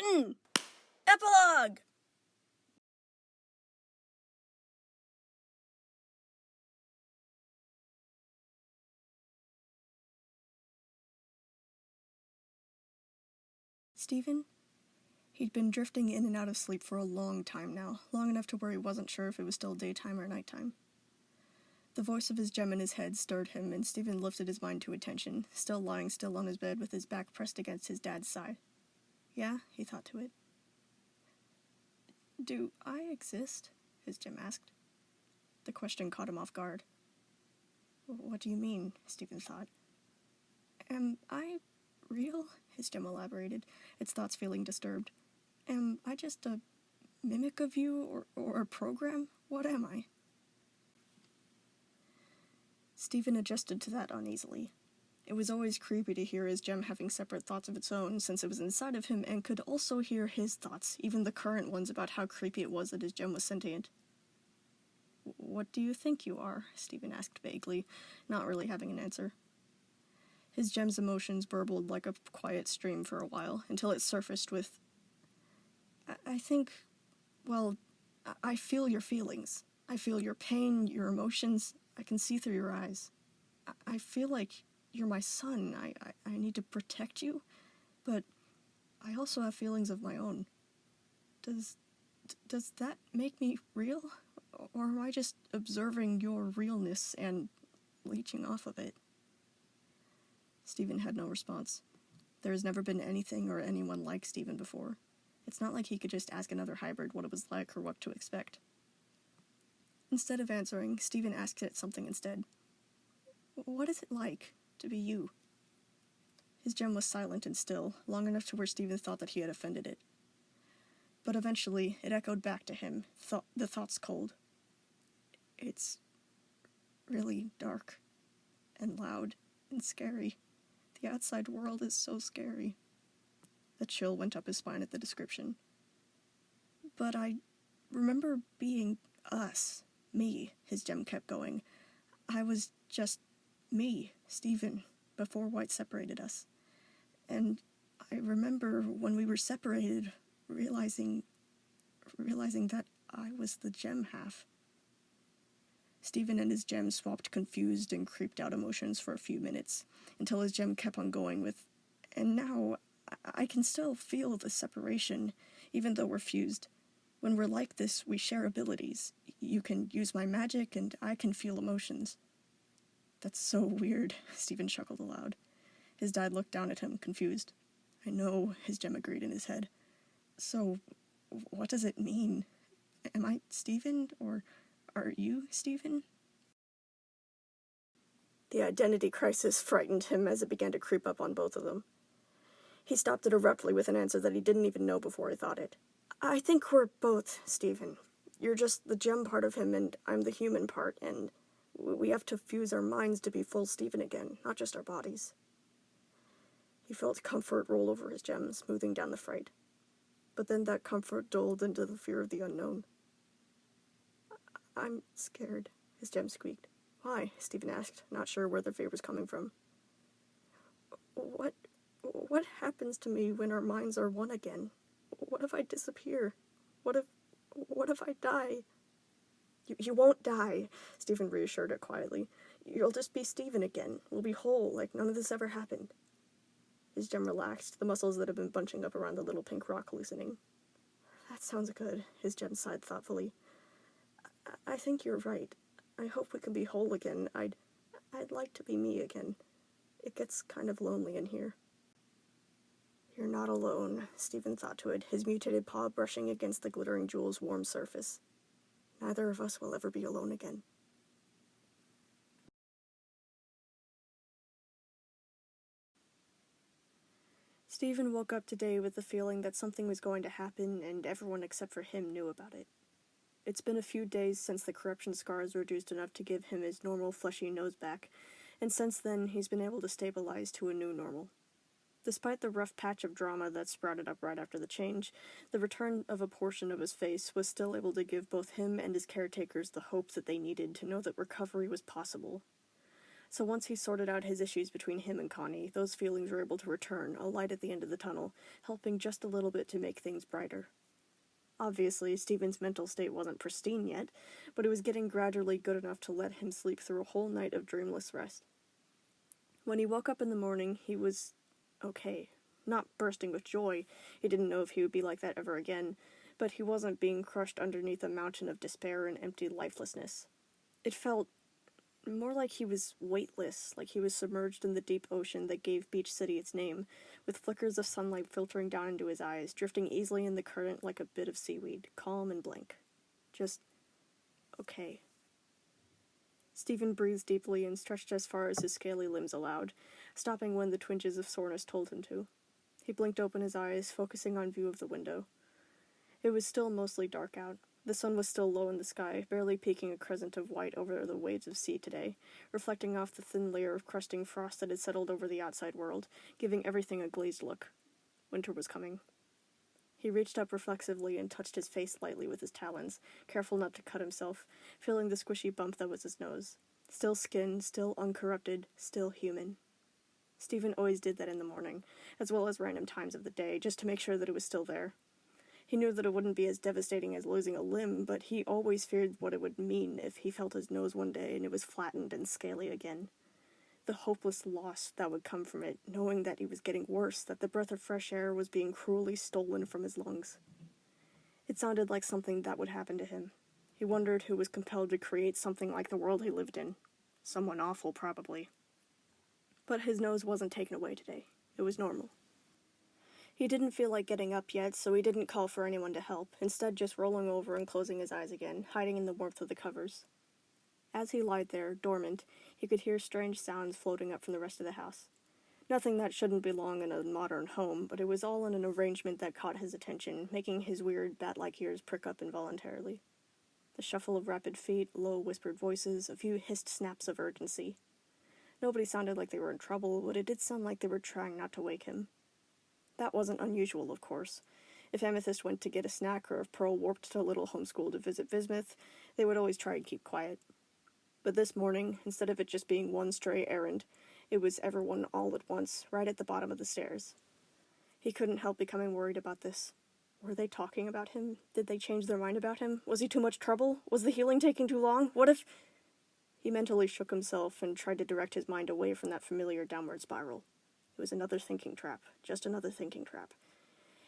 Rewritten! Epilogue! Stephen? He'd been drifting in and out of sleep for a long time now, long enough to where he wasn't sure if it was still daytime or nighttime. The voice of his gem in his head stirred him, and Stephen lifted his mind to attention, still lying still on his bed with his back pressed against his dad's side. Yeah, he thought to it. Do I exist? His gem asked. The question caught him off guard. What do you mean? Stephen thought. Am I real? His gem elaborated, its thoughts feeling disturbed. Am I just a mimic of you, or a program? What am I? Stephen adjusted to that uneasily. It was always creepy to hear his gem having separate thoughts of its own, since it was inside of him and could also hear his thoughts, even the current ones about how creepy it was that his gem was sentient. What do you think you are? Stephen asked vaguely, not really having an answer. His gem's emotions burbled like a quiet stream for a while, until it surfaced with, I think, well, I feel your feelings. I feel your pain, your emotions. I can see through your eyes. I feel like you're my son. I need to protect you, but I also have feelings of my own. Does that make me real? Or am I just observing your realness and leeching off of it? Stephen had no response. There has never been anything or anyone like Stephen before. It's not like he could just ask another hybrid what it was like or what to expect. Instead of answering, Stephen asked it something instead. What is it like to be you? His gem was silent and still, long enough to where Stephen thought that he had offended it. But eventually, it echoed back to him, the thoughts cold. It's really dark and loud and scary. The outside world is so scary. The chill went up his spine at the description. But I remember being us, me, his gem kept going. I was just me, Stephen, before White separated us. And I remember when we were separated, realizing that I was the gem half. Stephen and his gem swapped confused and creeped out emotions for a few minutes, until his gem kept on going with, and now I can still feel the separation, even though we're fused. When we're like this, we share abilities. You can use my magic, and I can feel emotions. That's so weird, Stephen chuckled aloud. His dad looked down at him, confused. I know, his gem agreed in his head. So, what does it mean? Am I Stephen, or are you Stephen? The identity crisis frightened him as it began to creep up on both of them. He stopped it abruptly with an answer that he didn't even know before he thought it. I think we're both Stephen. You're just the gem part of him, and I'm the human part, and we have to fuse our minds to be full Stephen again, not just our bodies. He felt comfort roll over his gem, smoothing down the fright. But then that comfort dulled into the fear of the unknown. I'm scared, his gem squeaked. Why? Stephen asked, not sure where the fear was coming from. What happens to me when our minds are one again? What if I disappear? What if I die? You won't die, Stephen reassured it quietly. You'll just be Stephen again. We'll be whole, like none of this ever happened. His gem relaxed, the muscles that had been bunching up around the little pink rock loosening. That sounds good, his gem sighed thoughtfully. I think you're right. I hope we can be whole again. I'd like to be me again. It gets kind of lonely in here. You're not alone, Stephen thought to it, his mutated paw brushing against the glittering jewel's warm surface. Neither of us will ever be alone again. Stephen woke up today with the feeling that something was going to happen, and everyone except for him knew about it. It's been a few days since the corruption scars reduced enough to give him his normal fleshy nose back, and since then he's been able to stabilize to a new normal. Despite the rough patch of drama that sprouted up right after the change, the return of a portion of his face was still able to give both him and his caretakers the hope that they needed to know that recovery was possible. So once he sorted out his issues between him and Connie, those feelings were able to return, a light at the end of the tunnel, helping just a little bit to make things brighter. Obviously, Stephen's mental state wasn't pristine yet, but it was getting gradually good enough to let him sleep through a whole night of dreamless rest. When he woke up in the morning, he was okay. Not bursting with joy. He didn't know if he would be like that ever again, but he wasn't being crushed underneath a mountain of despair and empty lifelessness. It felt more like he was weightless, like he was submerged in the deep ocean that gave Beach City its name, with flickers of sunlight filtering down into his eyes, drifting easily in the current like a bit of seaweed, calm and blank. Just okay. Stephen breathed deeply and stretched as far as his scaly limbs allowed, stopping when the twinges of soreness told him to. He blinked open his eyes, focusing on view of the window. It was still mostly dark out. The sun was still low in the sky, barely peeking a crescent of white over the waves of sea today, reflecting off the thin layer of crusting frost that had settled over the outside world, giving everything a glazed look. Winter was coming. He reached up reflexively and touched his face lightly with his talons, careful not to cut himself, feeling the squishy bump that was his nose. Still skin, still uncorrupted, still human. Stephen always did that in the morning, as well as random times of the day, just to make sure that it was still there. He knew that it wouldn't be as devastating as losing a limb, but he always feared what it would mean if he felt his nose one day and it was flattened and scaly again. The hopeless loss that would come from it, knowing that he was getting worse, that the breath of fresh air was being cruelly stolen from his lungs. It sounded like something that would happen to him. He wondered who was compelled to create something like the world he lived in. Someone awful, probably. But his nose wasn't taken away today. It was normal. He didn't feel like getting up yet, so he didn't call for anyone to help, instead just rolling over and closing his eyes again, hiding in the warmth of the covers. As he lied there, dormant, he could hear strange sounds floating up from the rest of the house. Nothing that shouldn't belong in a modern home, but it was all in an arrangement that caught his attention, making his weird, bat-like ears prick up involuntarily. The shuffle of rapid feet, low whispered voices, a few hissed snaps of urgency. Nobody sounded like they were in trouble, but it did sound like they were trying not to wake him. That wasn't unusual, of course. If Amethyst went to get a snack or if Pearl warped to a little homeschool to visit Bismuth, they would always try and keep quiet. But this morning, instead of it just being one stray errand, it was everyone all at once, right at the bottom of the stairs. He couldn't help becoming worried about this. Were they talking about him? Did they change their mind about him? Was he too much trouble? Was the healing taking too long? What if... He mentally shook himself and tried to direct his mind away from that familiar downward spiral. It was another thinking trap, just another thinking trap.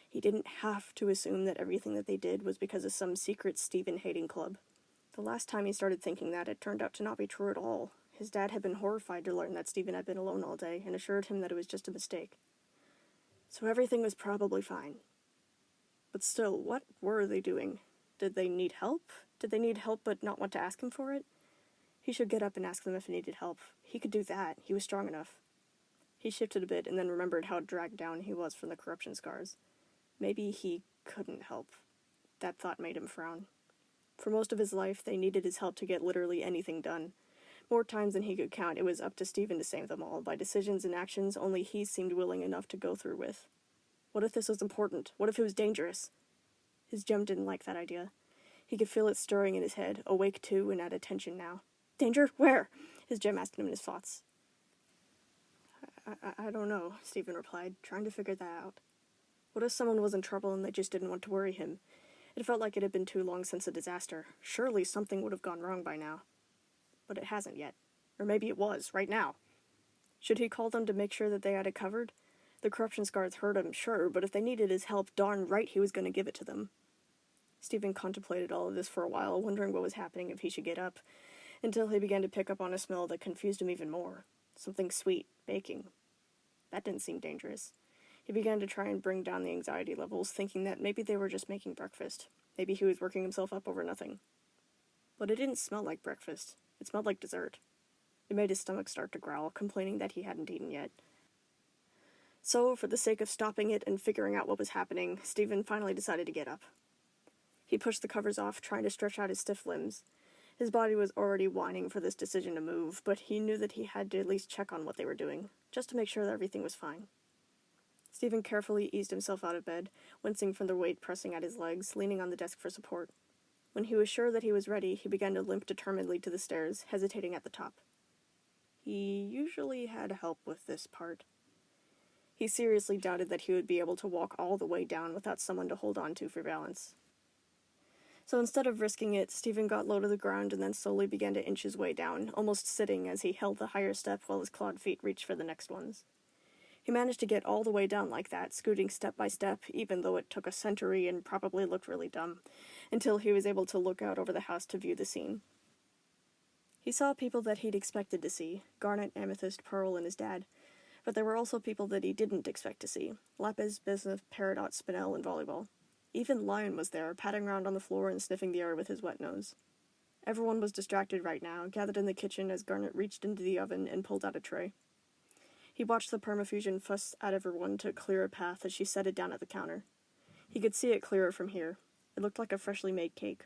He didn't have to assume that everything that they did was because of some secret Stephen-hating club. The last time he started thinking that, it turned out to not be true at all. His dad had been horrified to learn that Stephen had been alone all day and assured him that it was just a mistake. So everything was probably fine. But still, what were they doing? Did they need help? Did they need help but not want to ask him for it? He should get up and ask them if he needed help. He could do that. He was strong enough. He shifted a bit and then remembered how dragged down he was from the corruption scars. Maybe he couldn't help. That thought made him frown. For most of his life, they needed his help to get literally anything done. More times than he could count, it was up to Stephen to save them all, by decisions and actions only he seemed willing enough to go through with. What if this was important? What if it was dangerous? His gem didn't like that idea. He could feel it stirring in his head, awake too and at attention now. Danger? Where? His gem asked him in his thoughts. I don't know, Stephen replied, trying to figure that out. What if someone was in trouble and they just didn't want to worry him? It felt like it had been too long since a disaster. Surely something would have gone wrong by now. But it hasn't yet. Or maybe it was, right now. Should he call them to make sure that they had it covered? The corruption scars hurt him, sure, but if they needed his help, darn right he was going to give it to them. Stephen contemplated all of this for a while, wondering what was happening if he should get up, until he began to pick up on a smell that confused him even more. Something sweet, baking. That didn't seem dangerous. He began to try and bring down the anxiety levels, thinking that maybe they were just making breakfast. Maybe he was working himself up over nothing. But it didn't smell like breakfast. It smelled like dessert. It made his stomach start to growl, complaining that he hadn't eaten yet. So, for the sake of stopping it and figuring out what was happening, Stephen finally decided to get up. He pushed the covers off, trying to stretch out his stiff limbs. His body was already whining for this decision to move, but he knew that he had to at least check on what they were doing, just to make sure that everything was fine. Stephen carefully eased himself out of bed, wincing from the weight pressing at his legs, leaning on the desk for support. When he was sure that he was ready, he began to limp determinedly to the stairs, hesitating at the top. He usually had help with this part. He seriously doubted that he would be able to walk all the way down without someone to hold on to for balance. So instead of risking it, Stephen got low to the ground and then slowly began to inch his way down, almost sitting as he held the higher step while his clawed feet reached for the next ones. He managed to get all the way down like that, scooting step by step, even though it took a century and probably looked really dumb, until he was able to look out over the house to view the scene. He saw people that he'd expected to see, Garnet, Amethyst, Pearl, and his dad, but there were also people that he didn't expect to see, Lapis, Bismuth, Peridot, Spinel, and Volleyball. Even Lion was there, patting around on the floor and sniffing the air with his wet nose. Everyone was distracted right now, gathered in the kitchen as Garnet reached into the oven and pulled out a tray. He watched the permafusion fuss at everyone to clear a path as she set it down at the counter. He could see it clearer from here. It looked like a freshly made cake.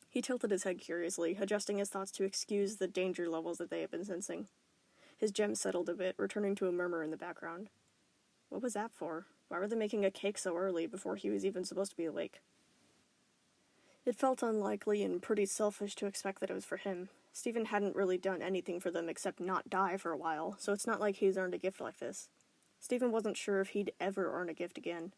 He tilted his head curiously, adjusting his thoughts to excuse the danger levels that they had been sensing. His gems settled a bit, returning to a murmur in the background. What was that for? Why were they making a cake so early, before he was even supposed to be awake? It felt unlikely and pretty selfish to expect that it was for him. Stephen hadn't really done anything for them except not die for a while, so it's not like he's earned a gift like this. Stephen wasn't sure if he'd ever earn a gift again.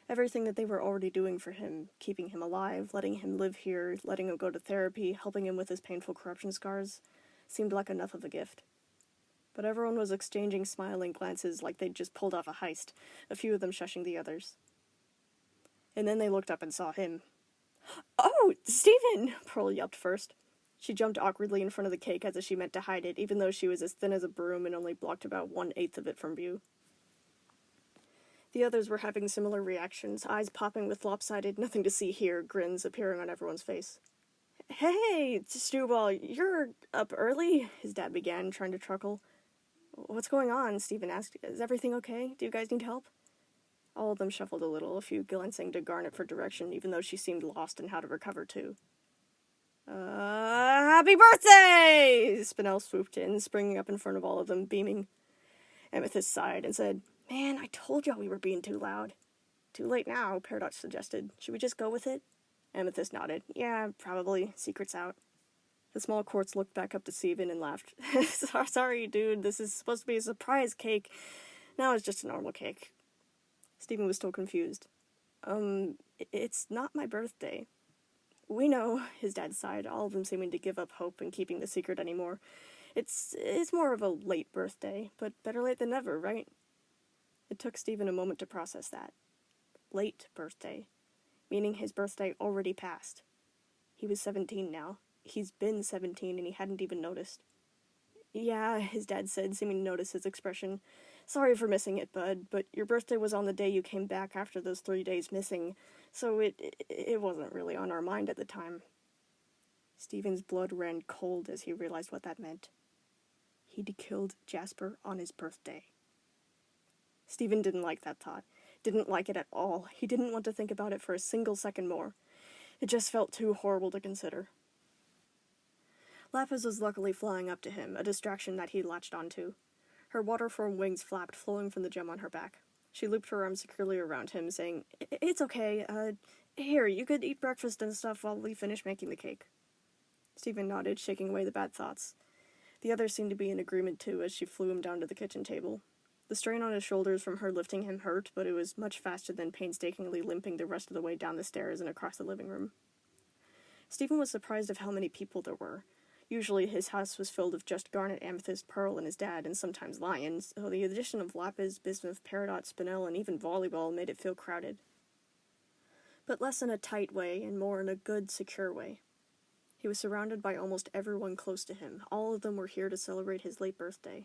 Everything that they were already doing for him, keeping him alive, letting him live here, letting him go to therapy, helping him with his painful corruption scars, seemed like enough of a gift. But everyone was exchanging smiling glances like they'd just pulled off a heist, a few of them shushing the others. And then they looked up and saw him. "Oh, Stephen!" Pearl yelped first. She jumped awkwardly in front of the cake as if she meant to hide it, even though she was as thin as a broom and only blocked about 1/8 of it from view. The others were having similar reactions, eyes popping with lopsided, nothing to see here grins appearing on everyone's face. "Hey, Stewball, you're up early," his dad began, trying to truckle. "What's going on?" Stephen asked. "Is everything okay? Do you guys need help?" All of them shuffled a little, a few glancing to Garnet for direction, even though she seemed lost in how to recover, too. Happy birthday!" Spinel swooped in, springing up in front of all of them, beaming. Amethyst sighed and said, "Man, I told y'all we were being too loud." "Too late now," Peridot suggested. "Should we just go with it?" Amethyst nodded. "Yeah, probably. Secret's out." The small quartz looked back up to Stephen and laughed. "Sorry, dude, this is supposed to be a surprise cake. Now it's just a normal cake." Stephen was still confused. It's not my birthday." "We know," his dad sighed, all of them seeming to give up hope and keeping the secret anymore. It's more of a late birthday, but better late than never, right?" It took Stephen a moment to process that. Late birthday. Meaning his birthday already passed. He was 17 now. He's been 17 and he hadn't even noticed. "Yeah," his dad said, seeming to notice his expression. "Sorry for missing it, bud, but your birthday was on the day you came back after those 3 days missing, so it wasn't really on our mind at the time." Stephen's blood ran cold as he realized what that meant. He'd killed Jasper on his birthday. Stephen didn't like that thought. Didn't like it at all. He didn't want to think about it for a single second more. It just felt too horrible to consider. Lapis was luckily flying up to him, a distraction that he latched onto. Her waterform wings flapped, flowing from the gem on her back. She looped her arms securely around him, saying, "It's okay. Here, you could eat breakfast and stuff while we finish making the cake." Stephen nodded, shaking away the bad thoughts. The others seemed to be in agreement, too, as she flew him down to the kitchen table. The strain on his shoulders from her lifting him hurt, but it was much faster than painstakingly limping the rest of the way down the stairs and across the living room. Stephen was surprised of how many people there were. Usually his house was filled with just Garnet, Amethyst, Pearl, and his dad, and sometimes Lion, so the addition of Lapis, Bismuth, Peridot, Spinel, and even Volleyball made it feel crowded. But less in a tight way, and more in a good, secure way. He was surrounded by almost everyone close to him. All of them were here to celebrate his late birthday.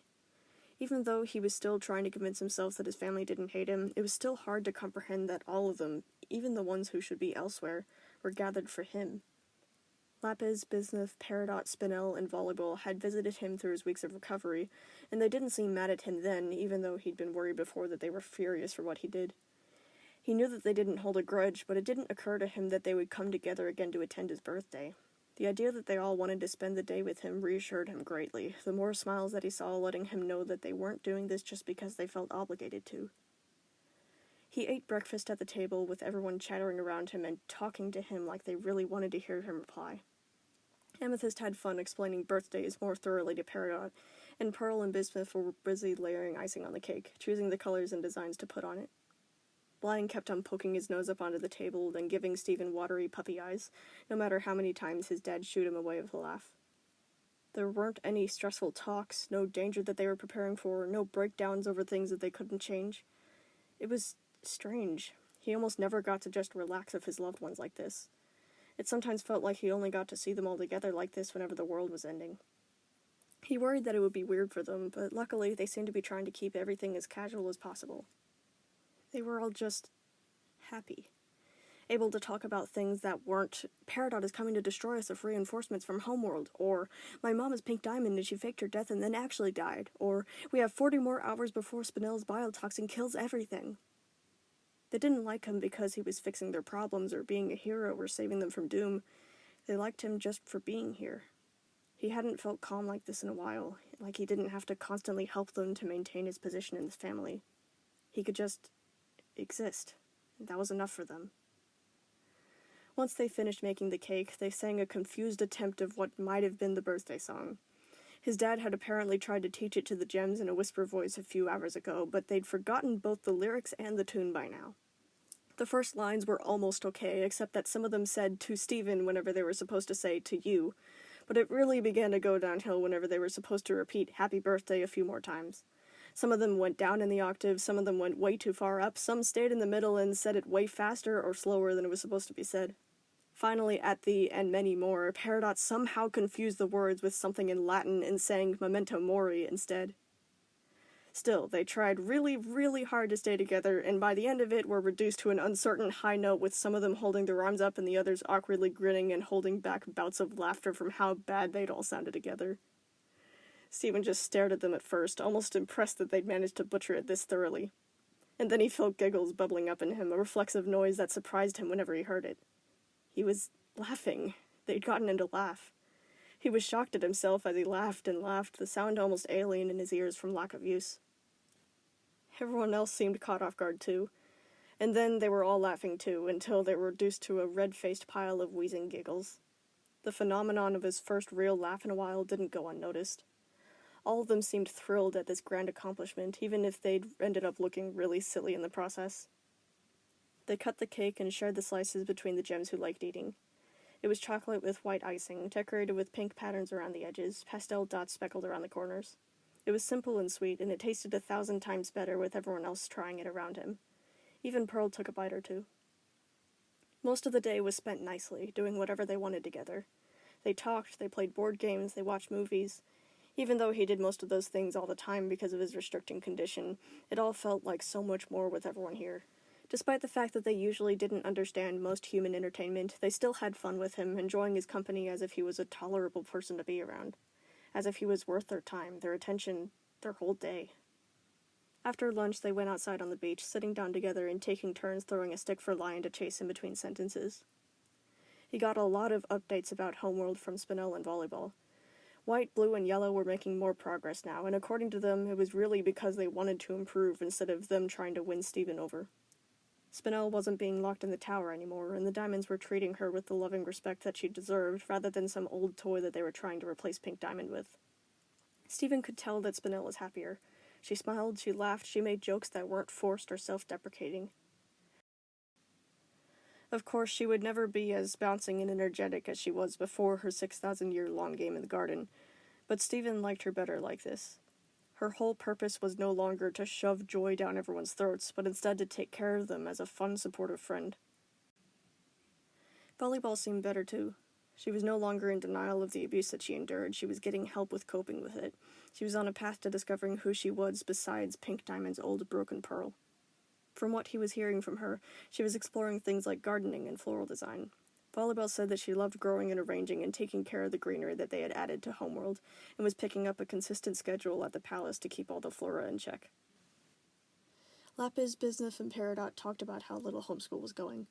Even though he was still trying to convince himself that his family didn't hate him, it was still hard to comprehend that all of them, even the ones who should be elsewhere, were gathered for him. Lapis, Bismuth, Peridot, Spinel, and Volleyball had visited him through his weeks of recovery, and they didn't seem mad at him then, even though he'd been worried before that they were furious for what he did. He knew that they didn't hold a grudge, but it didn't occur to him that they would come together again to attend his birthday. The idea that they all wanted to spend the day with him reassured him greatly, the more smiles that he saw letting him know that they weren't doing this just because they felt obligated to. He ate breakfast at the table with everyone chattering around him and talking to him like they really wanted to hear him reply. Amethyst had fun explaining birthdays more thoroughly to Peridot, and Pearl and Bismuth were busy layering icing on the cake, choosing the colors and designs to put on it. Blind kept on poking his nose up onto the table, then giving Stephen watery puppy eyes, no matter how many times his dad shooed him away with a laugh. There weren't any stressful talks, no danger that they were preparing for, no breakdowns over things that they couldn't change. It was strange. He almost never got to just relax with his loved ones like this. It sometimes felt like he only got to see them all together like this whenever the world was ending. He worried that it would be weird for them, but luckily they seemed to be trying to keep everything as casual as possible. They were all just happy, able to talk about things that weren't, Peridot is coming to destroy us with reinforcements from Homeworld, or my mom is Pink Diamond and she faked her death and then actually died, or we have 40 more hours before Spinell's biotoxin kills everything. They didn't like him because he was fixing their problems or being a hero or saving them from doom. They liked him just for being here. He hadn't felt calm like this in a while, like he didn't have to constantly help them to maintain his position in the family. He could just exist. That was enough for them. Once they finished making the cake, they sang a confused attempt of what might have been the birthday song. His dad had apparently tried to teach it to the gems in a whisper voice a few hours ago, but they'd forgotten both the lyrics and the tune by now. The first lines were almost okay, except that some of them said to Stephen whenever they were supposed to say to you, but it really began to go downhill whenever they were supposed to repeat happy birthday a few more times. Some of them went down in the octave, some of them went way too far up, some stayed in the middle and said it way faster or slower than it was supposed to be said. Finally, at the and many more, Peridot somehow confused the words with something in Latin and sang Memento Mori instead. Still, they tried really, really hard to stay together, and by the end of it were reduced to an uncertain high note with some of them holding their arms up and the others awkwardly grinning and holding back bouts of laughter from how bad they'd all sounded together. Stephen just stared at them at first, almost impressed that they'd managed to butcher it this thoroughly. And then he felt giggles bubbling up in him, a reflexive noise that surprised him whenever he heard it. He was laughing. They'd gotten him to laugh. He was shocked at himself as he laughed and laughed, the sound almost alien in his ears from lack of use. Everyone else seemed caught off guard too, and then they were all laughing too, until they were reduced to a red-faced pile of wheezing giggles. The phenomenon of his first real laugh in a while didn't go unnoticed. All of them seemed thrilled at this grand accomplishment, even if they'd ended up looking really silly in the process. They cut the cake and shared the slices between the gems who liked eating. It was chocolate with white icing, decorated with pink patterns around the edges, pastel dots speckled around the corners. It was simple and sweet, and it tasted 1,000 times better with everyone else trying it around him. Even Pearl took a bite or two. Most of the day was spent nicely, doing whatever they wanted together. They talked, they played board games, they watched movies. Even though he did most of those things all the time because of his restricting condition, it all felt like so much more with everyone here. Despite the fact that they usually didn't understand most human entertainment, they still had fun with him, enjoying his company as if he was a tolerable person to be around. As if he was worth their time, their attention, their whole day. After lunch, they went outside on the beach, sitting down together and taking turns throwing a stick for Lion to chase in between sentences. He got a lot of updates about Homeworld from Spinell and volleyball. White, blue, and yellow were making more progress now, and according to them, it was really because they wanted to improve instead of them trying to win Stephen over. Spinell wasn't being locked in the tower anymore, and the Diamonds were treating her with the loving respect that she deserved, rather than some old toy that they were trying to replace Pink Diamond with. Stephen could tell that Spinell was happier. She smiled, she laughed, she made jokes that weren't forced or self-deprecating. Of course, she would never be as bouncing and energetic as she was before her 6,000-year-long game in the garden, but Stephen liked her better like this. Her whole purpose was no longer to shove joy down everyone's throats, but instead to take care of them as a fun, supportive friend. Volleyball seemed better, too. She was no longer in denial of the abuse that she endured. She was getting help with coping with it. She was on a path to discovering who she was besides Pink Diamond's old broken pearl. From what he was hearing from her, she was exploring things like gardening and floral design. Volleyball said that she loved growing and arranging and taking care of the greenery that they had added to Homeworld, and was picking up a consistent schedule at the palace to keep all the flora in check. Lapis, Bismuth, and Peridot talked about how little homeschool was going.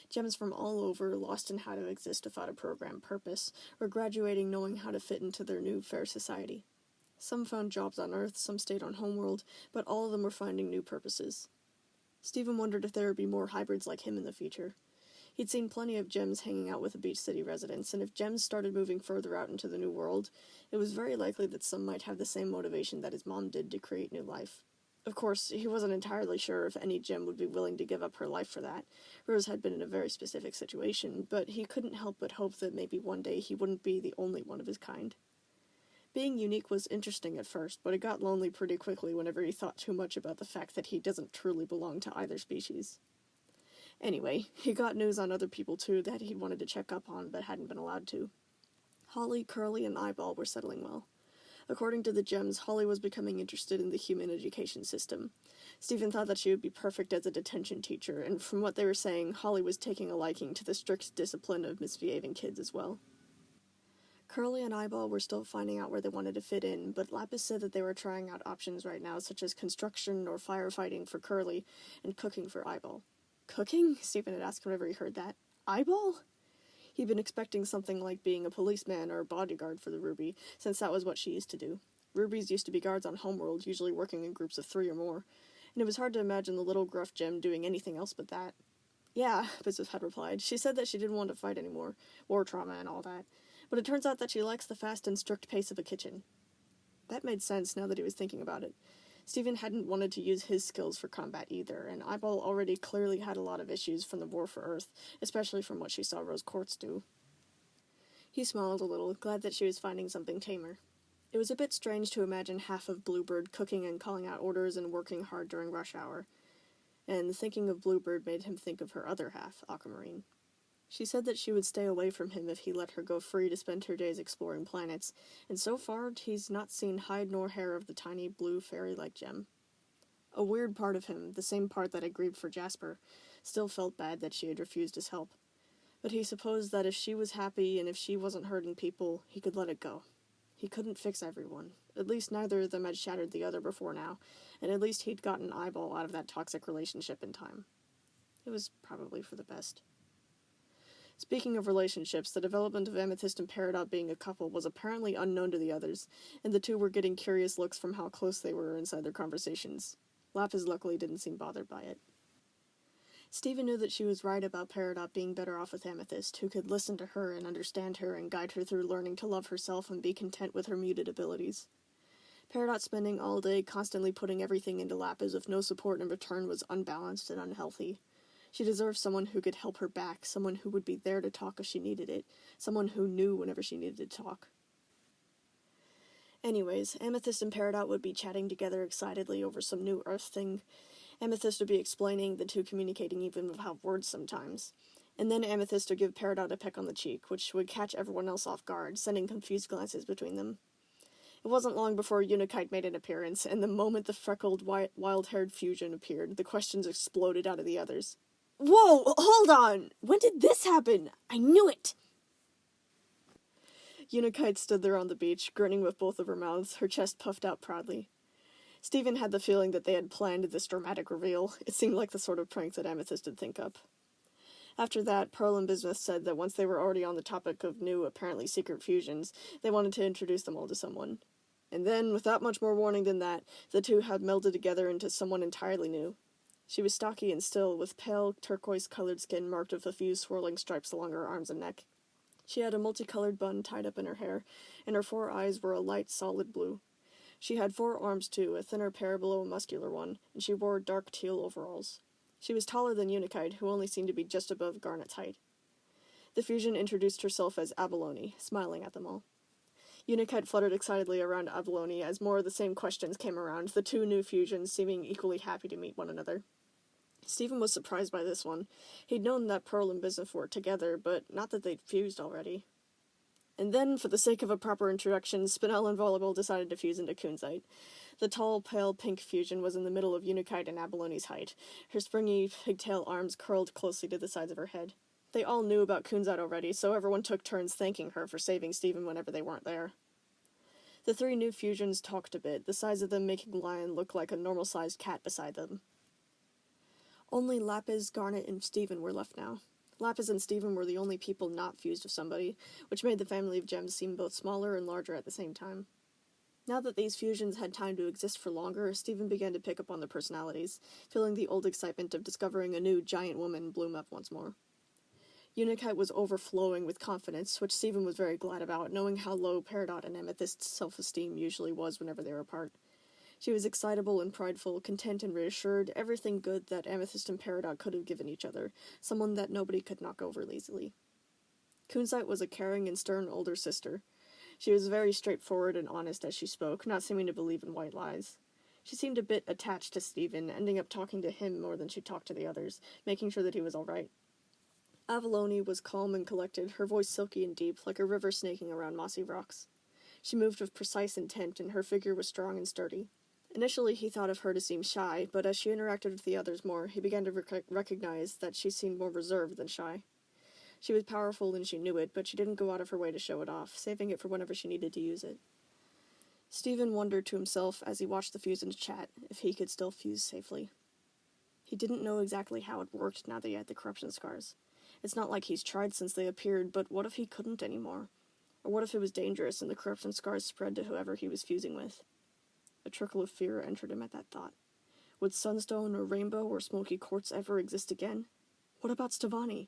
Gems from all over, lost in how to exist without a program purpose, were graduating knowing how to fit into their new fair society. Some found jobs on Earth, some stayed on Homeworld, but all of them were finding new purposes. Stephen wondered if there would be more hybrids like him in the future. He'd seen plenty of gems hanging out with the Beach City residents, and if gems started moving further out into the New World, it was very likely that some might have the same motivation that his mom did to create new life. Of course, he wasn't entirely sure if any gem would be willing to give up her life for that. Rose had been in a very specific situation, but he couldn't help but hope that maybe one day he wouldn't be the only one of his kind. Being unique was interesting at first, but it got lonely pretty quickly whenever he thought too much about the fact that he doesn't truly belong to either species. Anyway, he got news on other people too that he wanted to check up on but hadn't been allowed to. Holly, Curly, and Eyeball were settling well. According to the gems, Holly was becoming interested in the human education system. Stephen thought that she would be perfect as a detention teacher, and from what they were saying, Holly was taking a liking to the strict discipline of misbehaving kids as well. Curly and Eyeball were still finding out where they wanted to fit in, but Lapis said that they were trying out options right now, such as construction or firefighting for Curly, and cooking for Eyeball. Cooking? Stephen had asked whenever he heard that. Eyeball? He'd been expecting something like being a policeman or a bodyguard for the Ruby, since that was what she used to do. Rubies used to be guards on Homeworld, usually working in groups of 3 or more, and it was hard to imagine the little gruff gem doing anything else but that. Yeah, Bismuth had replied. She said that she didn't want to fight anymore, war trauma and all that. But it turns out that she likes the fast and strict pace of a kitchen. That made sense now that he was thinking about it. Stephen hadn't wanted to use his skills for combat either, and Eyeball already clearly had a lot of issues from the War for Earth, especially from what she saw Rose Quartz do. He smiled a little, glad that she was finding something tamer. It was a bit strange to imagine half of Bluebird cooking and calling out orders and working hard during rush hour, and thinking of Bluebird made him think of her other half, Aquamarine. She said that she would stay away from him if he let her go free to spend her days exploring planets, and so far he's not seen hide nor hair of the tiny blue fairy-like gem. A weird part of him, the same part that had grieved for Jasper, still felt bad that she had refused his help. But he supposed that if she was happy and if she wasn't hurting people, he could let it go. He couldn't fix everyone. At least neither of them had shattered the other before now, and at least he'd gotten Eyeball out of that toxic relationship in time. It was probably for the best. Speaking of relationships, the development of Amethyst and Peridot being a couple was apparently unknown to the others, and the two were getting curious looks from how close they were inside their conversations. Lapis luckily didn't seem bothered by it. Stephen knew that she was right about Peridot being better off with Amethyst, who could listen to her and understand her and guide her through learning to love herself and be content with her muted abilities. Peridot spending all day constantly putting everything into Lapis with no support in return was unbalanced and unhealthy. She deserved someone who could help her back, someone who would be there to talk if she needed it, someone who knew whenever she needed to talk. Anyways, Amethyst and Peridot would be chatting together excitedly over some new Earth thing. Amethyst would be explaining, the two communicating even without words sometimes. And then Amethyst would give Peridot a peck on the cheek, which would catch everyone else off guard, sending confused glances between them. It wasn't long before Unikite made an appearance, and the moment the freckled, wild-haired fusion appeared, the questions exploded out of the others. Whoa, hold on! When did this happen? I knew it! Unikite stood there on the beach, grinning with both of her mouths, her chest puffed out proudly. Stephen had the feeling that they had planned this dramatic reveal. It seemed like the sort of prank that Amethyst would think up. After that, Pearl and Bismuth said that once they were already on the topic of new, apparently secret fusions, they wanted to introduce them all to someone. And then, without much more warning than that, the two had melded together into someone entirely new. She was stocky and still, with pale, turquoise-colored skin marked with a few swirling stripes along her arms and neck. She had a multicolored bun tied up in her hair, and her 4 eyes were a light, solid blue. She had 4 arms, too, a thinner pair below a muscular one, and she wore dark teal overalls. She was taller than Unikite, who only seemed to be just above Garnet's height. The fusion introduced herself as Abalone, smiling at them all. Unikite fluttered excitedly around Abalone as more of the same questions came around, the two new fusions seeming equally happy to meet one another. Stephen was surprised by this one. He'd known that Pearl and Bismuth were together, but not that they'd fused already. And then, for the sake of a proper introduction, Spinel and Volleyball decided to fuse into Kunzite. The tall, pale pink fusion was in the middle of Unikite and Abalone's height, her springy, pigtail arms curled closely to the sides of her head. They all knew about Kunzite already, so everyone took turns thanking her for saving Stephen whenever they weren't there. The 3 new fusions talked a bit, the size of them making Lion look like a normal-sized cat beside them. Only Lapis, Garnet, and Stephen were left now. Lapis and Stephen were the only people not fused with somebody, which made the family of gems seem both smaller and larger at the same time. Now that these fusions had time to exist for longer, Stephen began to pick up on their personalities, feeling the old excitement of discovering a new giant woman bloom up once more. Unicat was overflowing with confidence, which Stephen was very glad about, knowing how low Peridot and Amethyst's self-esteem usually was whenever they were apart. She was excitable and prideful, content and reassured, everything good that Amethyst and Peridot could have given each other, someone that nobody could knock over easily. Kunzite was a caring and stern older sister. She was very straightforward and honest as she spoke, not seeming to believe in white lies. She seemed a bit attached to Stephen, ending up talking to him more than she talked to the others, making sure that he was all right. Avalone was calm and collected, her voice silky and deep, like a river snaking around mossy rocks. She moved with precise intent, and her figure was strong and sturdy. Initially, he thought of her to seem shy, but as she interacted with the others more, he began to recognize that she seemed more reserved than shy. She was powerful and she knew it, but she didn't go out of her way to show it off, saving it for whenever she needed to use it. Stephen wondered to himself as he watched the fusions chat if he could still fuse safely. He didn't know exactly how it worked now that he had the corruption scars. It's not like he's tried since they appeared, but what if he couldn't anymore? Or what if it was dangerous and the corruption scars spread to whoever he was fusing with? A trickle of fear entered him at that thought. Would Sunstone or Rainbow or Smoky Quartz ever exist again? What about Stevani?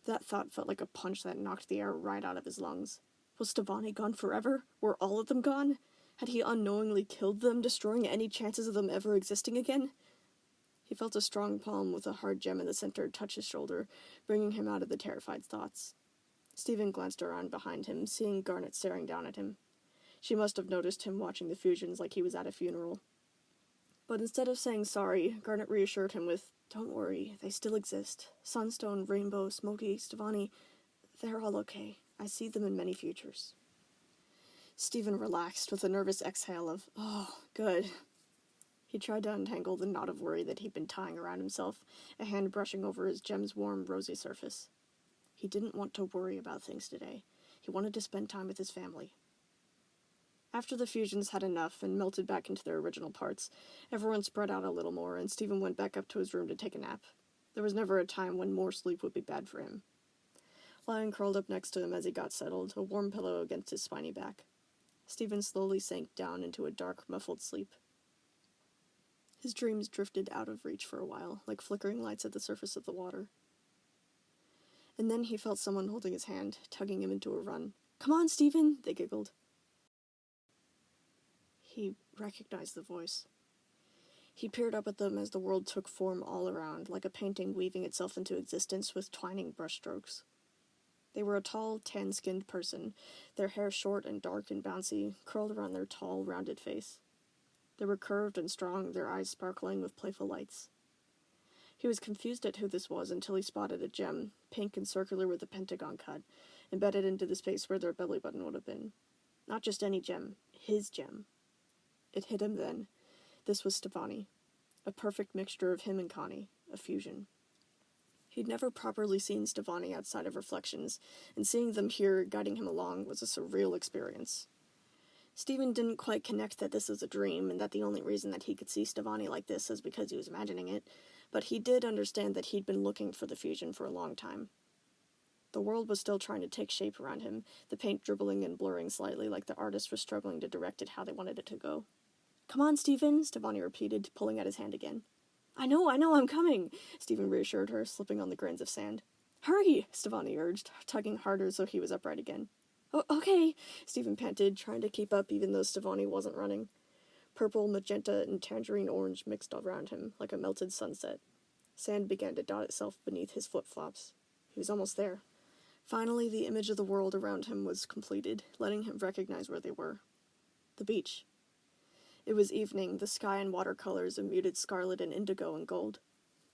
That thought felt like a punch that knocked the air right out of his lungs. Was Stevani gone forever? Were all of them gone? Had he unknowingly killed them, destroying any chances of them ever existing again? He felt a strong palm with a hard gem in the center touch his shoulder, bringing him out of the terrified thoughts. Stephen glanced around behind him, seeing Garnet staring down at him. She must have noticed him watching the fusions like he was at a funeral. But instead of saying sorry, Garnet reassured him with, "Don't worry, they still exist. Sunstone, Rainbow, Smoky, Stevani, they're all okay. I see them in many futures." Stephen relaxed with a nervous exhale of, "Oh, good." He tried to untangle the knot of worry that he'd been tying around himself, a hand brushing over his gem's warm, rosy surface. He didn't want to worry about things today. He wanted to spend time with his family. After the fusions had enough and melted back into their original parts, everyone spread out a little more, and Stephen went back up to his room to take a nap. There was never a time when more sleep would be bad for him. Lion curled up next to him as he got settled, a warm pillow against his spiny back. Stephen slowly sank down into a dark, muffled sleep. His dreams drifted out of reach for a while, like flickering lights at the surface of the water. And then he felt someone holding his hand, tugging him into a run. "Come on, Stephen," they giggled. He recognized the voice. He peered up at them as the world took form all around, like a painting weaving itself into existence with twining brushstrokes. They were a tall, tan-skinned person, their hair short and dark and bouncy, curled around their tall, rounded face. They were curved and strong, their eyes sparkling with playful lights. He was confused at who this was until he spotted a gem, pink and circular with a pentagon cut, embedded into the space where their belly button would have been. Not just any gem, his gem. It hit him then. This was Stevani. A perfect mixture of him and Connie. A fusion. He'd never properly seen Stevani outside of reflections, and seeing them here, guiding him along, was a surreal experience. Stephen didn't quite connect that this was a dream, and that the only reason that he could see Stevani like this was because he was imagining it, but he did understand that he'd been looking for the fusion for a long time. The world was still trying to take shape around him, the paint dribbling and blurring slightly like the artist was struggling to direct it how they wanted it to go. "Come on, Stephen," Stevani repeated, pulling at his hand again. I know, I'm coming," Stephen reassured her, slipping on the grains of sand. "Hurry," Stevani urged, tugging harder so he was upright again. "Oh, okay," Stephen panted, trying to keep up even though Stevani wasn't running. Purple, magenta, and tangerine orange mixed around him, like a melted sunset. Sand began to dot itself beneath his flip-flops. He was almost there. Finally, the image of the world around him was completed, letting him recognize where they were. The beach. It was evening, the sky in watercolors of muted scarlet and indigo and gold.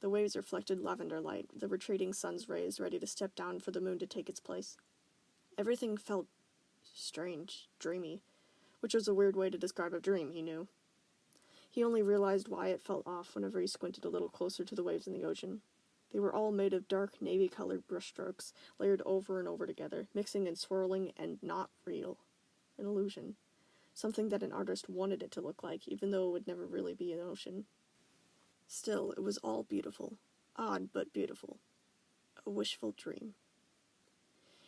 The waves reflected lavender light, the retreating sun's rays ready to step down for the moon to take its place. Everything felt strange, dreamy, which was a weird way to describe a dream, he knew. He only realized why it felt off whenever he squinted a little closer to the waves in the ocean. They were all made of dark, navy-colored brushstrokes, layered over and over together, mixing and swirling and not real. An illusion. Something that an artist wanted it to look like, even though it would never really be an ocean. Still, it was all beautiful. Odd, but beautiful. A wishful dream.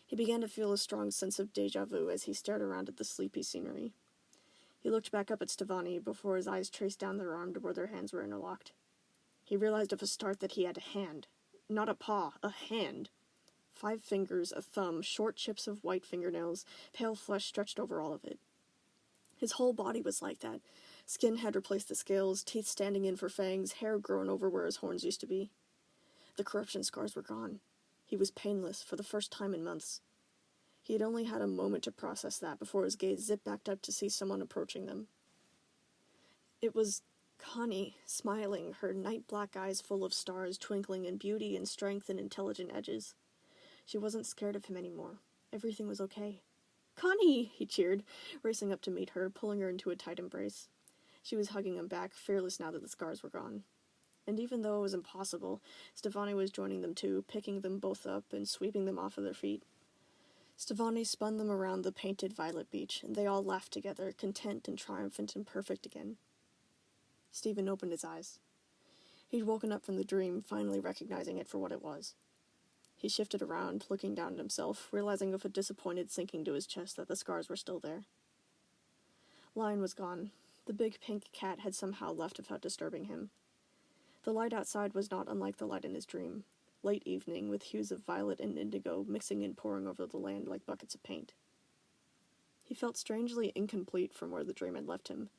He began to feel a strong sense of déjà vu as he stared around at the sleepy scenery. He looked back up at Stevani before his eyes traced down their arm to where their hands were interlocked. He realized of a start that he had a hand. Not a paw, a hand. 5 fingers, a thumb, short chips of white fingernails, pale flesh stretched over all of it. His whole body was like that. Skin had replaced the scales, teeth standing in for fangs, hair grown over where his horns used to be. The corruption scars were gone. He was painless for the first time in months. He had only had a moment to process that before his gaze zipped back up to see someone approaching them. It was Connie, smiling, her night-black eyes full of stars twinkling in beauty and strength and intelligent edges. She wasn't scared of him anymore. Everything was okay. "Connie!" he cheered, racing up to meet her, pulling her into a tight embrace. She was hugging him back, fearless now that the scars were gone. And even though it was impossible, Stefani was joining them too, picking them both up and sweeping them off of their feet. Stefani spun them around the painted violet beach, and they all laughed together, content and triumphant and perfect again. Stephen opened his eyes. He'd woken up from the dream, finally recognizing it for what it was. He shifted around, looking down at himself, realizing with a disappointed sinking to his chest that the scars were still there. Lion was gone. The big pink cat had somehow left without disturbing him. The light outside was not unlike the light in his dream. Late evening, with hues of violet and indigo mixing and pouring over the land like buckets of paint. He felt strangely incomplete from where the dream had left him.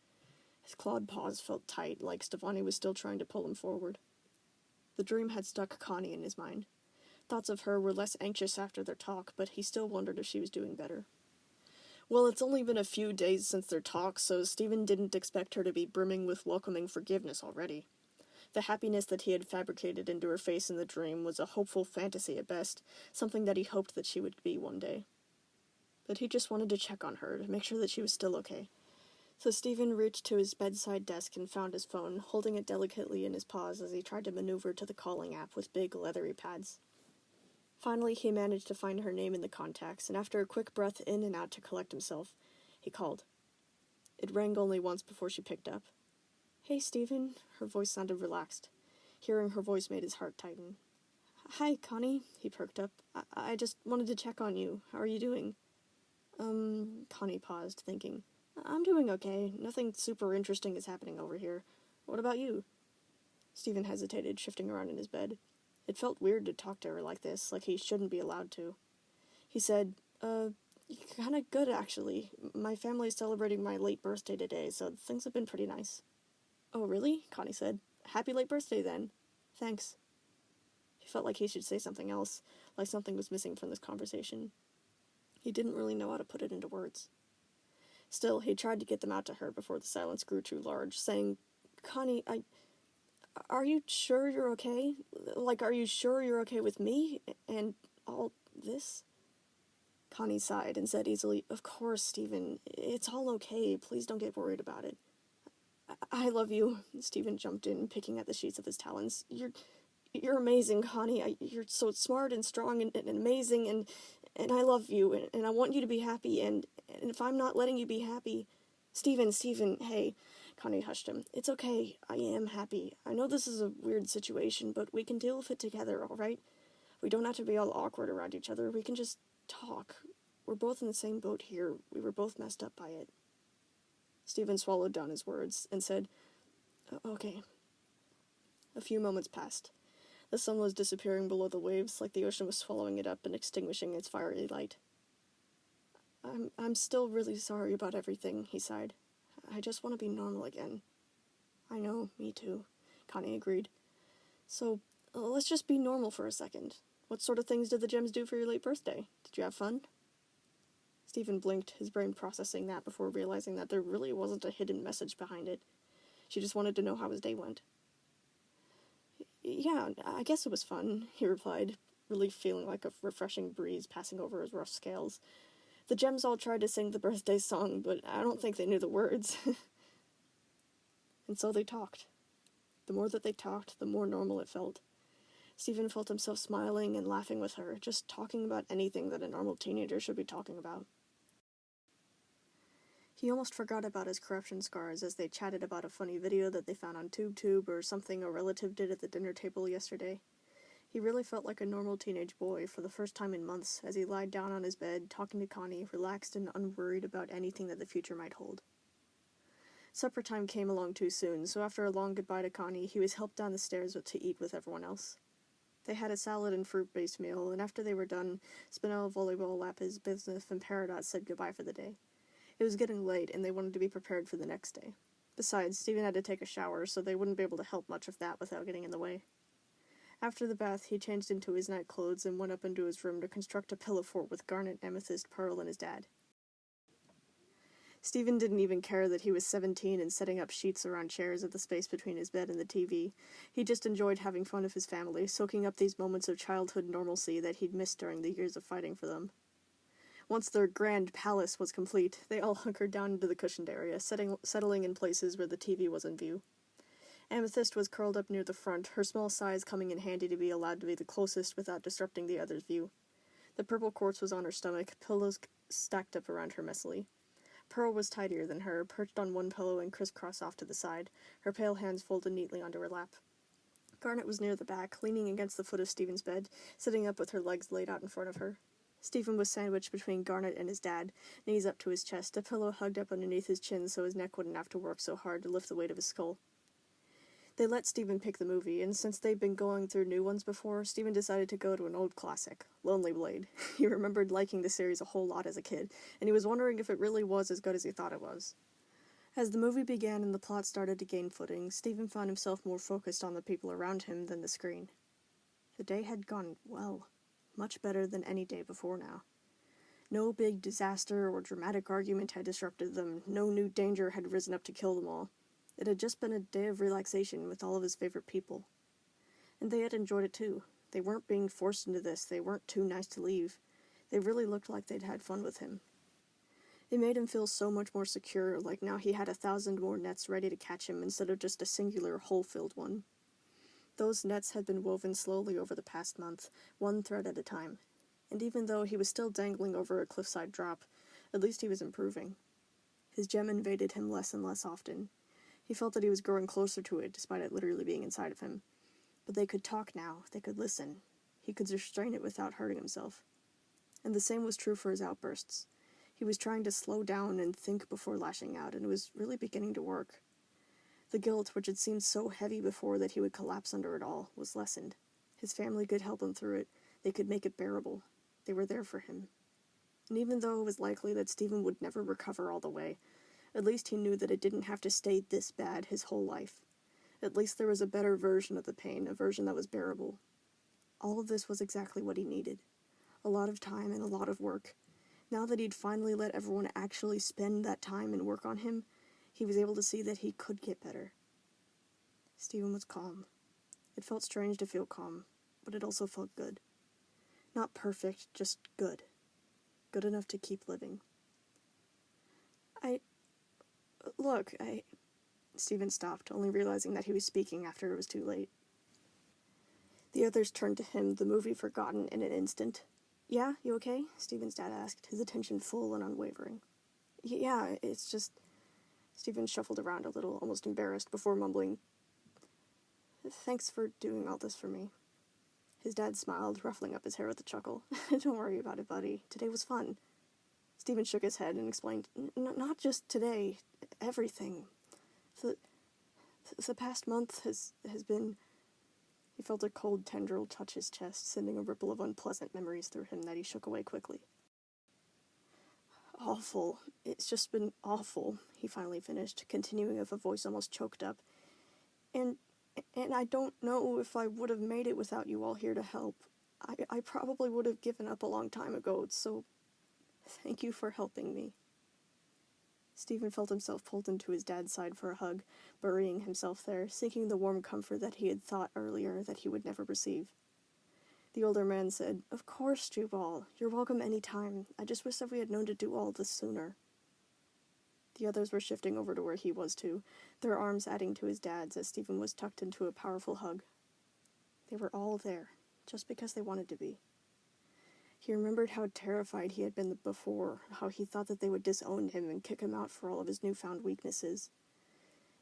His clawed paws felt tight, like Stefani was still trying to pull him forward. The dream had stuck Connie in his mind. Thoughts of her were less anxious after their talk, but he still wondered if she was doing better. Well, it's only been a few days since their talk, so Stephen didn't expect her to be brimming with welcoming forgiveness already. The happiness that he had fabricated into her face in the dream was a hopeful fantasy at best, something that he hoped that she would be one day. But he just wanted to check on her, to make sure that she was still okay. So Stephen reached to his bedside desk and found his phone, holding it delicately in his paws as he tried to maneuver to the calling app with big, leathery pads. Finally, he managed to find her name in the contacts, and after a quick breath in and out to collect himself, he called. It rang only once before she picked up. "Hey, Stephen." Her voice sounded relaxed. Hearing her voice made his heart tighten. "Hi, Connie." He perked up. I just wanted to check on you. How are you doing?" Connie paused, thinking. "I'm doing okay. Nothing super interesting is happening over here. What about you?" Stephen hesitated, shifting around in his bed. It felt weird to talk to her like this, like he shouldn't be allowed to. He said, kinda good, actually. My family's celebrating my late birthday today, so things have been pretty nice." "Oh, really?" Connie said. "Happy late birthday, then." "Thanks." He felt like he should say something else, like something was missing from this conversation. He didn't really know how to put it into words. Still, he tried to get them out to her before the silence grew too large, saying, "Connie, are you sure you're okay? Like, are you sure you're okay with me? And all this?" Connie sighed and said easily, "Of course, Stephen. It's all okay. Please don't get worried about it." I love you." Stephen jumped in, picking at the sheets of his talons. You're amazing, Connie. You're so smart and strong and amazing, and I love you, and I want you to be happy, and if I'm not letting you be happy... Stephen, hey. Connie hushed him. "It's okay. I am happy. I know this is a weird situation, but we can deal with it together, all right? We don't have to be all awkward around each other. We can just talk. We're both in the same boat here. We were both messed up by it." Stephen swallowed down his words and said, "Okay." A few moments passed. The sun was disappearing below the waves, like the ocean was swallowing it up and extinguishing its fiery light. I'm still really sorry about everything," he sighed. "I just want to be normal again." "I know, me too," Connie agreed. "So, let's just be normal for a second. What sort of things did the gems do for your late birthday? Did you have fun?" Stephen blinked, his brain processing that before realizing that there really wasn't a hidden message behind it. She just wanted to know how his day went. "Yeah, I guess it was fun," he replied, relief feeling like a refreshing breeze passing over his rough scales. "The gems all tried to sing the birthday song, but I don't think they knew the words." And so they talked. The more that they talked, the more normal it felt. Stephen felt himself smiling and laughing with her, just talking about anything that a normal teenager should be talking about. He almost forgot about his corruption scars as they chatted about a funny video that they found on TubeTube or something a relative did at the dinner table yesterday. He really felt like a normal teenage boy for the first time in months as he lied down on his bed, talking to Connie, relaxed and unworried about anything that the future might hold. Supper time came along too soon, so after a long goodbye to Connie, he was helped down the stairs to eat with everyone else. They had a salad and fruit-based meal, and after they were done, Spinel, Volleyball, Lapis, Bismuth, and Peridot said goodbye for the day. It was getting late, and they wanted to be prepared for the next day. Besides, Stephen had to take a shower, so they wouldn't be able to help much of that without getting in the way. After the bath, he changed into his night clothes and went up into his room to construct a pillow fort with Garnet, Amethyst, Pearl, and his dad. Stephen didn't even care that he was 17 and setting up sheets around chairs at the space between his bed and the TV. He just enjoyed having fun with his family, soaking up these moments of childhood normalcy that he'd missed during the years of fighting for them. Once their grand palace was complete, they all hunkered down into the cushioned area, settling in places where the TV was in view. Amethyst was curled up near the front, her small size coming in handy to be allowed to be the closest without disrupting the other's view. The purple quartz was on her stomach, pillows stacked up around her messily. Pearl was tidier than her, perched on one pillow and crisscross off to the side, her pale hands folded neatly onto her lap. Garnet was near the back, leaning against the foot of Stephen's bed, sitting up with her legs laid out in front of her. Stephen was sandwiched between Garnet and his dad, knees up to his chest, a pillow hugged up underneath his chin so his neck wouldn't have to work so hard to lift the weight of his skull. They let Stephen pick the movie, and since they'd been going through new ones before, Stephen decided to go to an old classic, Lonely Blade. He remembered liking the series a whole lot as a kid, and he was wondering if it really was as good as he thought it was. As the movie began and the plot started to gain footing, Stephen found himself more focused on the people around him than the screen. The day had gone well. Much better than any day before now. No big disaster or dramatic argument had disrupted them, no new danger had risen up to kill them all. It had just been a day of relaxation with all of his favorite people. And they had enjoyed it too. They weren't being forced into this, they weren't too nice to leave. They really looked like they'd had fun with him. It made him feel so much more secure, like now he had 1,000 more nets ready to catch him instead of just a singular hole-filled one. Those nets had been woven slowly over the past month, one thread at a time. And even though he was still dangling over a cliffside drop, at least he was improving. His gem invaded him less and less often. He felt that he was growing closer to it, despite it literally being inside of him. But they could talk now, they could listen. He could restrain it without hurting himself. And the same was true for his outbursts. He was trying to slow down and think before lashing out, and it was really beginning to work. The guilt, which had seemed so heavy before that he would collapse under it all, was lessened. His family could help him through it. They could make it bearable. They were there for him. And even though it was likely that Stephen would never recover all the way, at least he knew that it didn't have to stay this bad his whole life. At least there was a better version of the pain, a version that was bearable. All of this was exactly what he needed. A lot of time and a lot of work. Now that he'd finally let everyone actually spend that time and work on him, he was able to see that he could get better. Stephen was calm. It felt strange to feel calm, but it also felt good. Not perfect, just good. Good enough to keep living. Stephen stopped, only realizing that he was speaking after it was too late. The others turned to him, the movie forgotten in an instant. "Yeah, you okay?" Stephen's dad asked, his attention full and unwavering. "Yeah, it's just..." Stephen shuffled around a little, almost embarrassed, before mumbling, "Thanks for doing all this for me." His dad smiled, ruffling up his hair with a chuckle. "Don't worry about it, buddy. Today was fun." Stephen shook his head and explained, "Not just today. Everything. The past month has been..." He felt a cold tendril touch his chest, sending a ripple of unpleasant memories through him that he shook away quickly. "Awful. It's just been awful," he finally finished, continuing with a voice almost choked up. And I don't know if I would have made it without you all here to help. I probably would have given up a long time ago, so thank you for helping me." Stephen felt himself pulled into his dad's side for a hug, burying himself there, seeking the warm comfort that he had thought earlier that he would never receive. The older man said, "Of course, Jubal. You're welcome any time. I just wish that we had known to do all this sooner." The others were shifting over to where he was too, their arms adding to his dad's as Stephen was tucked into a powerful hug. They were all there, just because they wanted to be. He remembered how terrified he had been before, how he thought that they would disown him and kick him out for all of his newfound weaknesses.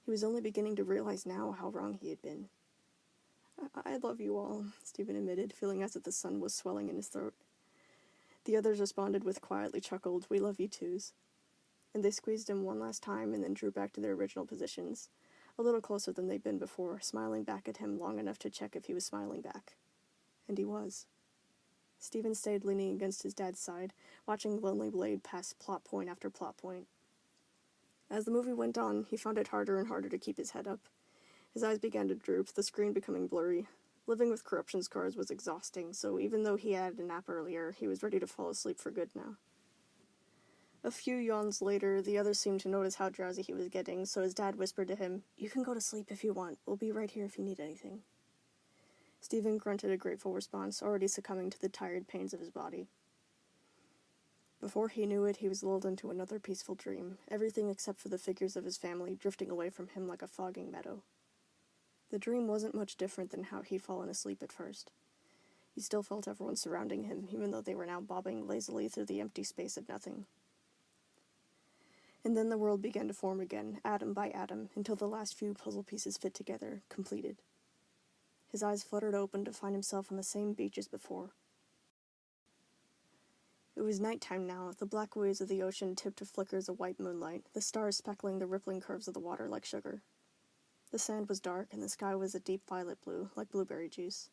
He was only beginning to realize now how wrong he had been. I love you all," Stephen admitted, feeling as if the sun was swelling in his throat. The others responded with quietly chuckled, "We love you twos." And they squeezed him one last time and then drew back to their original positions, a little closer than they'd been before, smiling back at him long enough to check if he was smiling back. And he was. Stephen stayed leaning against his dad's side, watching the lonely blade pass plot point after plot point. As the movie went on, he found it harder and harder to keep his head up. His eyes began to droop, the screen becoming blurry. Living with corruption scars was exhausting, so even though he had a nap earlier, he was ready to fall asleep for good now. A few yawns later, the others seemed to notice how drowsy he was getting, so his dad whispered to him, "You can go to sleep if you want. We'll be right here if you need anything." Stephen grunted a grateful response, already succumbing to the tired pains of his body. Before he knew it, he was lulled into another peaceful dream, everything except for the figures of his family drifting away from him like a fogging meadow. The dream wasn't much different than how he'd fallen asleep at first. He still felt everyone surrounding him, even though they were now bobbing lazily through the empty space of nothing. And then the world began to form again, atom by atom, until the last few puzzle pieces fit together, completed. His eyes fluttered open to find himself on the same beach as before. It was nighttime now, the black waves of the ocean tipped to flickers of white moonlight, the stars speckling the rippling curves of the water like sugar. The sand was dark, and the sky was a deep violet blue, like blueberry juice.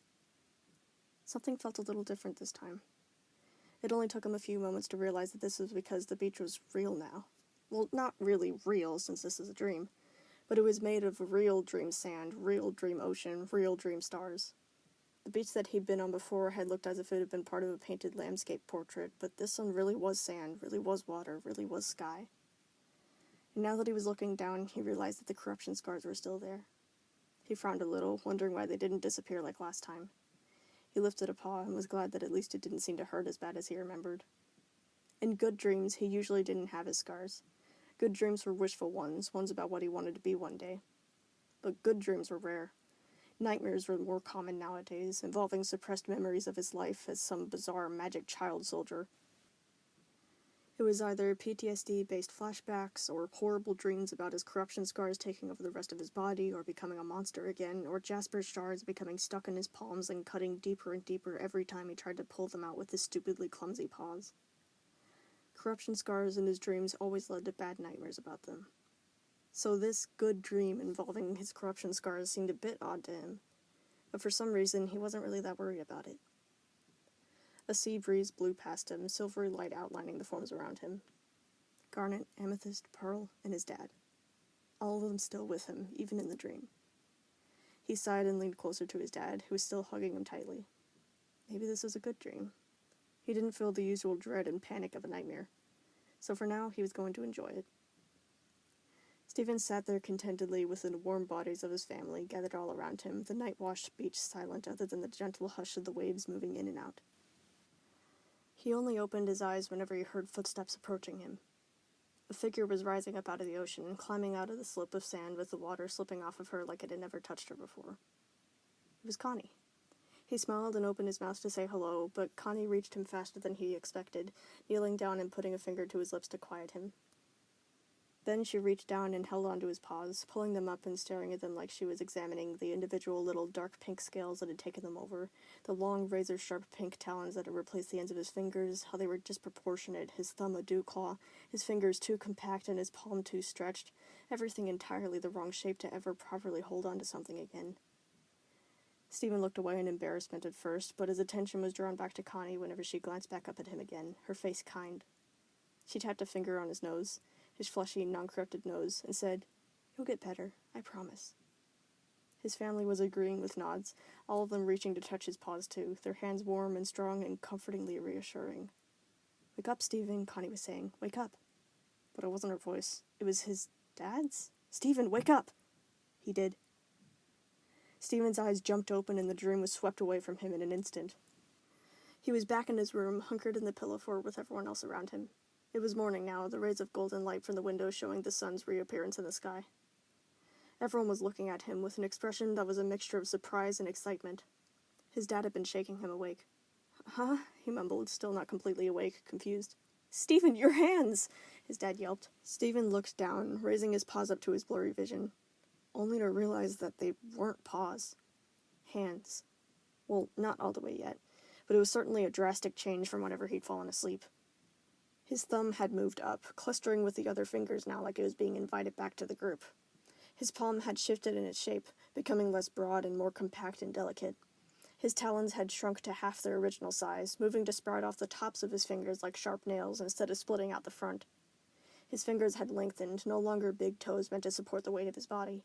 Something felt a little different this time. It only took him a few moments to realize that this was because the beach was real now. Well, not really real, since this is a dream, but it was made of real dream sand, real dream ocean, real dream stars. The beach that he'd been on before had looked as if it had been part of a painted landscape portrait, but this one really was sand, really was water, really was sky. And now that he was looking down, he realized that the corruption scars were still there. He frowned a little, wondering why they didn't disappear like last time. He lifted a paw and was glad that at least it didn't seem to hurt as bad as he remembered. In good dreams, he usually didn't have his scars. Good dreams were wishful ones about what he wanted to be one day. But good dreams were rare. Nightmares were more common nowadays, involving suppressed memories of his life as some bizarre magic child soldier. It was either PTSD-based flashbacks, or horrible dreams about his corruption scars taking over the rest of his body, or becoming a monster again, or Jasper's shards becoming stuck in his palms and cutting deeper and deeper every time he tried to pull them out with his stupidly clumsy paws. Corruption scars in his dreams always led to bad nightmares about them. So this good dream involving his corruption scars seemed a bit odd to him, but for some reason he wasn't really that worried about it. A sea breeze blew past him, silvery light outlining the forms around him. Garnet, Amethyst, Pearl, and his dad. All of them still with him, even in the dream. He sighed and leaned closer to his dad, who was still hugging him tightly. Maybe this was a good dream. He didn't feel the usual dread and panic of a nightmare, so for now he was going to enjoy it. Stephen sat there contentedly with the warm bodies of his family gathered all around him, the night-washed beach silent other than the gentle hush of the waves moving in and out. He only opened his eyes whenever he heard footsteps approaching him. A figure was rising up out of the ocean, climbing out of the slope of sand with the water slipping off of her like it had never touched her before. It was Connie. He smiled and opened his mouth to say hello, but Connie reached him faster than he expected, kneeling down and putting a finger to his lips to quiet him. Then she reached down and held onto his paws, pulling them up and staring at them like she was examining the individual little dark pink scales that had taken them over, the long razor-sharp pink talons that had replaced the ends of his fingers, how they were disproportionate, his thumb a dew claw, his fingers too compact and his palm too stretched, everything entirely the wrong shape to ever properly hold on to something again. Stephen looked away in embarrassment at first, but his attention was drawn back to Connie whenever she glanced back up at him again, her face kind. She tapped a finger on his nose, his fleshy, non-corrupted nose, and said, "You'll get better, I promise." His family was agreeing with nods, all of them reaching to touch his paws too, their hands warm and strong and comfortingly reassuring. "Wake up, Stephen," Connie was saying. "Wake up." But it wasn't her voice. It was his dad's? "Stephen, wake up!" He did. Stephen's eyes jumped open and the dream was swept away from him in an instant. He was back in his room, hunkered in the pillow fort with everyone else around him. It was morning now, the rays of golden light from the window showing the sun's reappearance in the sky. Everyone was looking at him with an expression that was a mixture of surprise and excitement. His dad had been shaking him awake. "Huh?" he mumbled, still not completely awake, confused. "Stephen, your hands!" his dad yelped. Stephen looked down, raising his paws up to his blurry vision, only to realize that they weren't paws. Hands. Well, not all the way yet, but it was certainly a drastic change from whenever he'd fallen asleep. His thumb had moved up, clustering with the other fingers now like it was being invited back to the group. His palm had shifted in its shape, becoming less broad and more compact and delicate. His talons had shrunk to half their original size, moving to sprout off the tops of his fingers like sharp nails instead of splitting out the front. His fingers had lengthened, no longer big toes meant to support the weight of his body.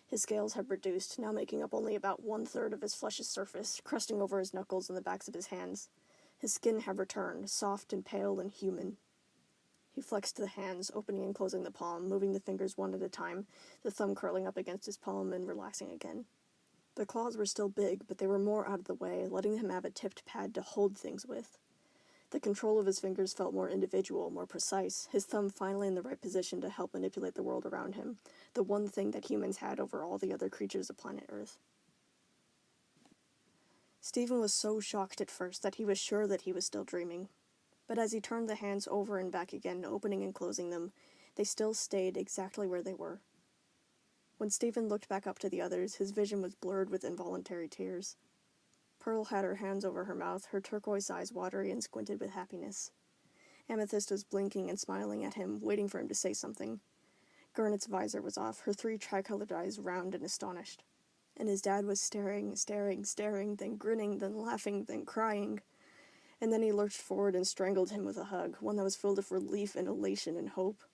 His scales had reduced, now making up only about 1/3 of his flesh's surface, crusting over his knuckles and the backs of his hands. His skin had returned, soft and pale and human. He flexed the hands, opening and closing the palm, moving the fingers one at a time, the thumb curling up against his palm and relaxing again. The claws were still big, but they were more out of the way, letting him have a tipped pad to hold things with. The control of his fingers felt more individual, more precise, his thumb finally in the right position to help manipulate the world around him, the one thing that humans had over all the other creatures of planet Earth. Stephen was so shocked at first that he was sure that he was still dreaming. But as he turned the hands over and back again, opening and closing them, they still stayed exactly where they were. When Stephen looked back up to the others, his vision was blurred with involuntary tears. Pearl had her hands over her mouth, her turquoise eyes watery and squinted with happiness. Amethyst was blinking and smiling at him, waiting for him to say something. Garnet's visor was off, her 3 tricolored eyes round and astonished. And his dad was staring, then grinning, then laughing, then crying. And then he lurched forward and strangled him with a hug, one that was filled with relief and elation and hope.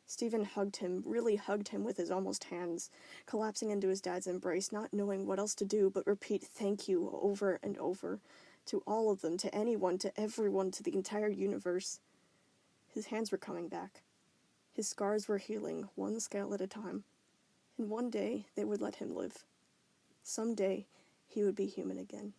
Stephen hugged him, really hugged him with his almost hands, collapsing into his dad's embrace, not knowing what else to do but repeat thank you over and over, to all of them, to anyone, to everyone, to the entire universe. His hands were coming back. His scars were healing, one scale at a time. And one day they would let him live. Someday he would be human again.